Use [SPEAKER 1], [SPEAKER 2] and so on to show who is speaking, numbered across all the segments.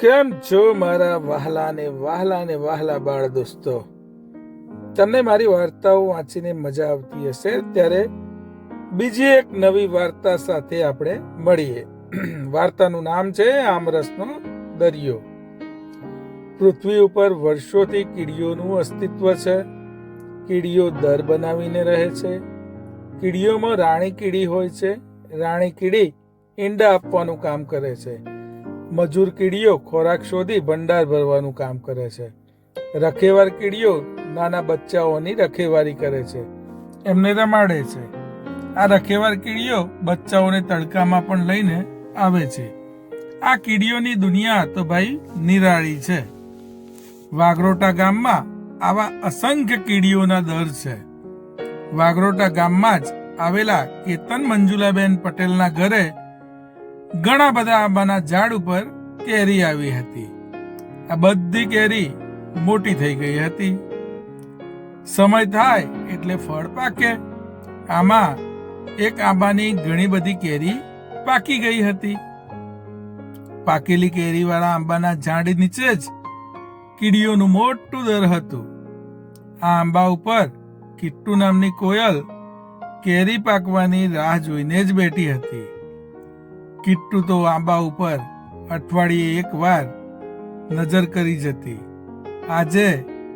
[SPEAKER 1] કેમ છો મારા વહાલા ને વહાલા બાળ દોસ્તો? તમને મારી વાર્તાઓ વાંચીને મજા આવતી હશે, ત્યારે બીજી એક નવી વાર્તા સાથે આપણે મળીએ. વાર્તાનું નામ છે આમરસનો દરિયો. પૃથ્વી ઉપર વર્ષોથી કીડીઓનું અસ્તિત્વ છે. કીડીઓ દર બનાવીને રહે છે. કીડીઓમાં રાણી કીડી હોય છે. રાણી કીડી ઈંડા આપવાનું કામ કરે છે. મજૂર કીડીઓ ખોરાક શોધી ભંડાર ભરવાનું કામ કરે છે. રખેવાર કીડીઓ નાના બચ્ચાઓની રખેવારી કરે છે, એમને રમાડે છે. આ રખેવાર કીડીઓ બચ્ચાઓને તડકામાં પણ લઈને આવે છે. આ કીડીઓની દુનિયા તો ભાઈ નિરાળી છે. વાઘરોટા ગામમાં આવા અસંખ્ય કીડીઓના દર છે. વાઘરોટા ગામમાં જ આવેલા કેતન મંજુલાબેન પટેલના ઘરે ઘણા બધા આંબાના ઝાડ ઉપર કેરી આવી હતી. આ બધી કેરી મોટી થઈ ગઈ હતી. સમય થાય એટલે ફળ પાકે. આમાં એક આંબાની ઘણી બધી કેરી પાકી ગઈ હતી. પાકેલી કેરી વાળા આંબાના ઝાડ નીચે જ કીડીઓનું મોટું દર હતું. આ આંબા ઉપર કિટ્ટુ નામની કોયલ કેરી પાકવાની રાહ જોઈને જ બેઠી હતી. કિટ્ટુ તો આંબા ઉપર અઠવાડિયે એક વાર નજર કરી જતી. આજે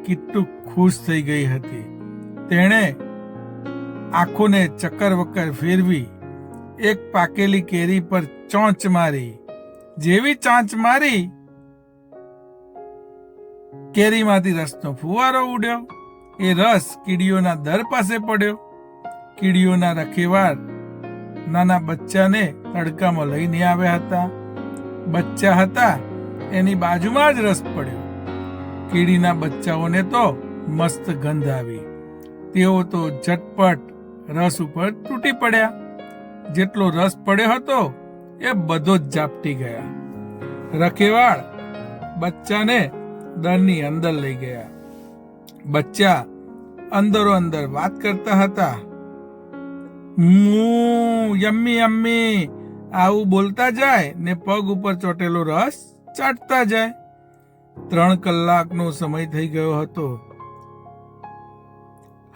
[SPEAKER 1] કિટ્ટુ ખુશ થઈ ગઈ હતી. તેણે આંખોને ચક્કર વક્કર ફેરવી એક પાકેલી કેરી પર ચોંચ મારી. જેવી ચાંચ મારી, કેરીમાંથી રસનો ફુવારો ઉડ્યો. એ રસ કીડીઓના દર પાસે પડ્યો. કીડીઓના રખેવાર નાના બચ્ચાને તડકામાં લઈને આવ્યા હતા. બચ્ચા હતા એની બાજુમાં જ રસ પડ્યો. કીડીના બચ્ચાઓને તો મસ્ત ગંધ આવી. તેઓ તો ઝટપટ રસ ઉપર તૂટી પડ્યા. જેટલો રસ પડ્યો હતો એ બધો જ ઝાપટી ગયા. રખેવાળ બચ્ચાને દરની અંદર લઈ ગયા. બચ્ચા અંદરો અંદર વાત કરતા હતા. યમ્મી યમ્મી આવું બોલતા જાય ને પગ ઉપર ચોટેલો રસ ચાટતા જાય. 3 કલાકનો સમય થઈ ગયો હતો.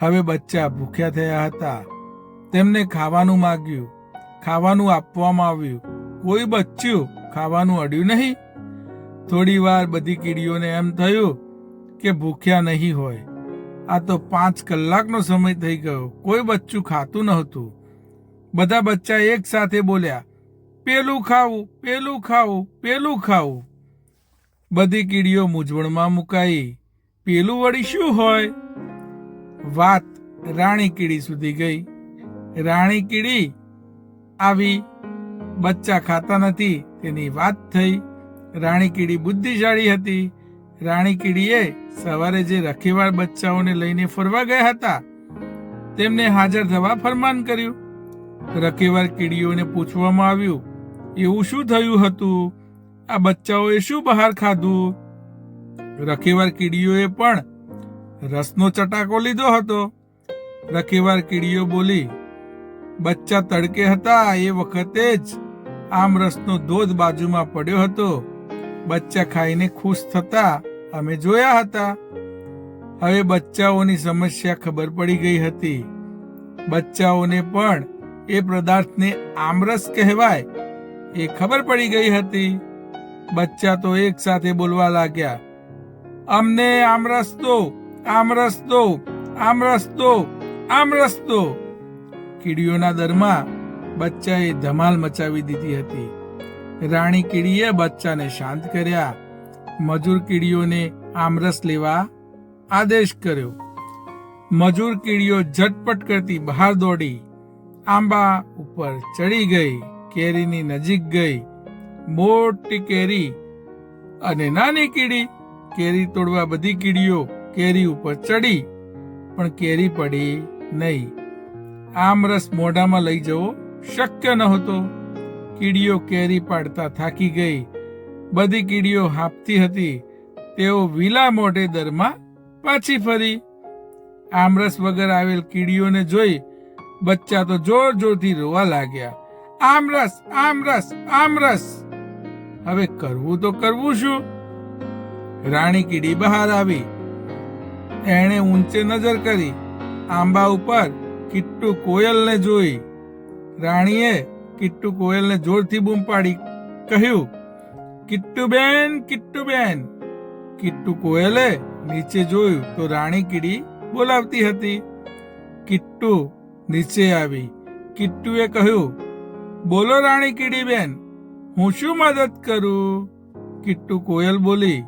[SPEAKER 1] હવે બચ્ચા ભૂખ્યા થયા હતા. તેમને ખાવાનું માંગ્યું. ખાવાનું આપવામાં આવ્યું. કોઈ બચ્ચું ખાવાનું અડ્યું નહીં. થોડી વાર બધી કીડીઓને એમ થયું કે ભૂખ્યા નહીં હોય. આ તો 5 કલાકનો સમય થઈ ગયો, કોઈ બચ્ચું ખાતું નહોતું. બધા બચ્ચા એક સાથે બોલ્યા, પેલું ખાવું, પેલું ખાવું, પેલું ખાવું. બધી કીડીઓ મૂંઝવણમાં મુકાઈ. પેલું વળી શું હોય? વાત રાણી કીડી સુધી ગઈ. રાણી કીડી આવી. બચ્ચા ખાતા નથી તેની વાત થઈ. રાણી કીડી બુદ્ધિશાળી હતી. રાણી કીડીએ સવારે જે રખેવાળ બચ્ચાઓને લઈને ફરવા ગયા હતા તેમને હાજર થવા ફરમાન કર્યું. રખેવાળ કીડીઓને પૂછવામાં આવ્યું, એવું શું થયું હતું? આ બચ્ચાઓએ શું બહાર ખાધું? રખેવાળ કીડીઓએ પણ રસનો ચટાકો લીધો હતો. રખેવાળ કીડીઓ બોલી, બચ્ચા તડકે હતા એ વખતે જ આમરસનો ધોધ બાજુમાં પડ્યો હતો. બચ્ચા ખાઈને ખુશ થતા અમે જોયા હતા. હવે બચ્ચાઓની સમસ્યા ખબર પડી ગઈ હતી. બચ્ચાઓને પણ એ પદાર્થને આમરસ કહેવાય એ ખબર પડી ગઈ હતી. બચ્ચા તો એક સાથે બોલવા લાગ્યા, અમને આમરસ દો, આમરસ દો, આમરસ દો, આમરસ દો. કીડીઓના દરમાં બચ્ચાએ ધમાલ મચાવી દીધી હતી. રાણી કીડીએ બચ્ચાને શાંત કર્યા. મજૂર કીડીઓને આમરસ લેવા આદેશ કર્યો. મજૂર કીડીઓ ઝટપટ કરતી બહાર દોડી. આંબા ઉપર ચડી ગઈ. કેરીની નજીક ગઈ. મોટી કેરી અને નાની કીડી. કેરી તોડવા બધી કીડીઓ કેરી ઉપર ચડી, પણ કેરી પડી નહીં. આમરસ મોઢામાં લઈ જવો શક્ય નહોતો. કીડીઓ કેરી પાડતા થાકી ગઈ. બધી કીડીઓ હાંફતી હતી. તેઓ વિલા મોઢે દરમાં પાછી ફરી. આમરસ વગર આવેલ કીડીઓને જોઈ બચ્ચા તો જોર જોરથી રોવા લાગ્યા. આમરસ, આમરસ, આમરસ. હવે કરવું તો કરવું શું? રાણી કીડી બહાર આવી. એણે ઊંચે નજર કરી. આંબા ઉપર કિટ્ટુ કોયલને જોઈ. રાણીએ કિટ્ટુ કોયલને જોરથી બૂમ પાડી કહ્યું, કિટ્ટુબેન, કિટ્ટુબેન. કિટ્ટુ કોયલે નીચે જોયું તો રાણી કીડી બોલાવતી હતી. કિટ્ટુ નીચે આવી. કિટ્ટુએ કહ્યું, બોલો રાણી કીડી બેન, હું શું મદદ કરું? કિટ્ટુ કોયલ બોલી,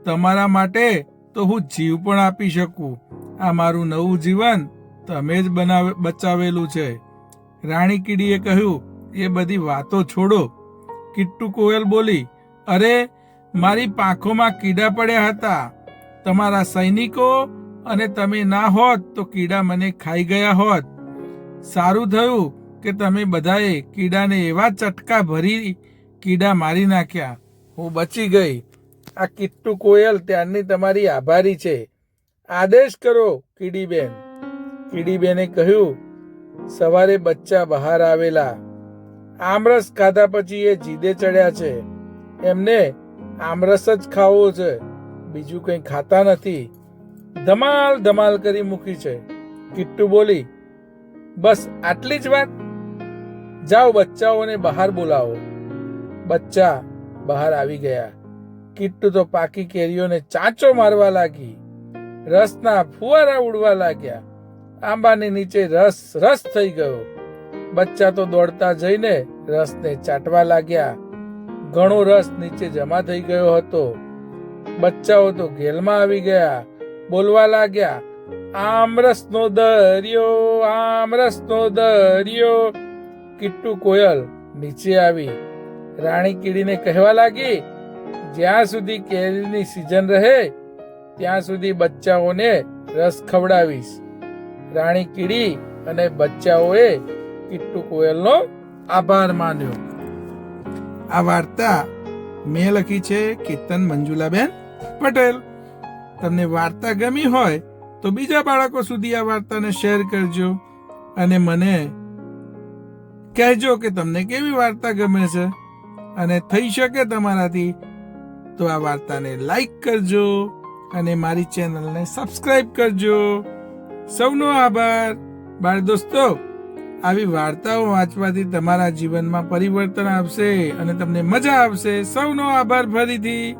[SPEAKER 1] તમારા માટે તો હું જીવ પણ આપી શકું. આ મારું નવું જીવન તમે જ બચાવેલું છે. રાણી કીડીએ કહ્યું, એ બધી વાતો છોડો. કિટ્ટુ કોયલ બોલી, અરે મારી પાંખોમાં કીડા પડ્યા હતા. તમારા સૈનિકો અને તમે ના હોત તો કીડા મને ખાઈ ગયા હોત. સારું થયું કે તમે બધાએ કીડાને એવા ચટકા ભરી કીડા મારી નાખ્યા. હું બચી ગઈ. આ કિટ્ટુ કોયલ ત્યારની તમારી આભારી છે. આદેશ કરો કીડીબેન. કીડીબેને કહ્યું, સવારે બચ્ચા બહાર આવેલા. આમરસ ખાધા પછી એ જીદે ચડ્યા છે. એમને આમરસ જ ખાવો છે, બીજું કંઈ ખાતા નથી. ધમાલ ધમાલ કરી મૂકી છે. કિટ્ટુ બોલી, બસ આટલી જ વાત? જાઓ બચ્ચાઓને બહાર બોલાવો. બચ્ચા બહાર આવી ગયા. કિટ્ટુ તો પાકી કેરીઓને ચાંચો મારવા લાગી. રસના ફુવારા ઉડવા લાગ્યા. આંબાની નીચે રસ રસ થઈ ગયો. બચ્ચા તો દોડતા જઈને રસને ચાટવા લાગ્યા. ઘણો રસ નીચે જમા થઈ ગયો હતો. બચ્ચાઓ તો ઘેલમાં આવી ગયા. બોલવા લાગ્યા, આમરસનો દરિયો, આમરસનો દરિયો. કિટ્ટુ કોયલ નીચે આવી. રાણી કીડીને કહેવા લાગી, જ્યાં સુધી કેરીની સિઝન રહે ત્યાં સુધી બચ્ચાઓને રસ ખવડાવીશ. રાણી કીડી અને બચ્ચાઓએ કિટ્ટુ કોયલનો આભાર માન્યો. આ વાર્તા મેં લખી છે કેતન મંજુલાબેન પટેલ. તમને વાર્તા ગમી હોય તો બીજા બાળકો સુધી આ વાર્તાને શેર કરજો અને મને કહેજો કે તમને કેવી વાર્તા ગમે છે. અને થઈ શકે તમારાથી તો આ વાર્તાને લાઈક કરજો અને મારી ચેનલને સબસ્ક્રાઇબ કરજો. સૌનો આભાર. બાળ દોસ્તો, આવી વાર્તાઓ વાંચવાથી તમારા જીવનમાં પરિવર્તન આવશે અને તમને મજા આવશે. સૌનો આભાર ફરીથી.